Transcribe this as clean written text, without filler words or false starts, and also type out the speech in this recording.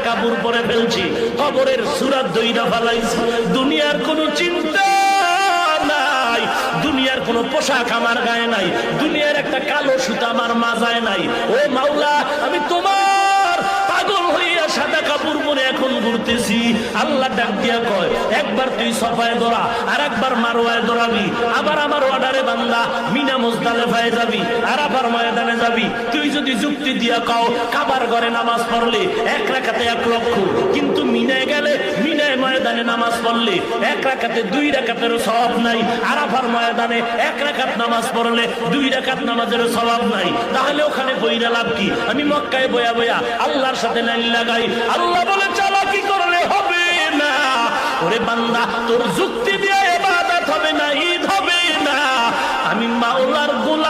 কাপড় পরে ফেলছি, কবরের সূরা দইরা ফেলাইছি, দুনিয়ার কোনো চিন্তা নাই, দুনিয়ার কোনো পোশাক আমার গায়ে নাই, দুনিয়ার একটা কালো সুতা আমার মাজায় নাই। ও মাওলা, আমি তোমার পাগল হইয়া সাদা কাপড় পরে এখন ঘুরতেছি। আল্লাহ ডাক দিয়া কয়, একবার তুই সফায় দৌড়া, আর একবার মারওয়ায় দৌড়াবি, আবার আমার অর্ডারে বান্দা মিনা মুজদালিফায় যাবি, আরাফার ময়দানে যাবি। তুই যদি যুক্তি দিয়া কও কাবার ঘরে নামাজ পড়লে 1 রাকাতে 1 লক্ষ, কিন্তু মিনায় গেলে মিনায় ময়দানে নামাজ পড়লে 1 রাকাতে 2 রাকাতেরও সওয়াব নাই, আরাফার ময়দানে 1 রাকাত নামাজ পড়লে 2 রাকাত নামাজের সওয়াব নাই, তাহলে ওখানে বইরা লাভ কি? আমি মক্কায় বয়া বয়া আল্লাহর সাথে লাইন লাগাই। আল্লাহ বলে চালাকি করলে হবে না। ওরে বান্দা, তোর যুক্তি দিয়ে ইবাদত হবে না, ঈদ হবে না। আমি মাওলার গোলাম।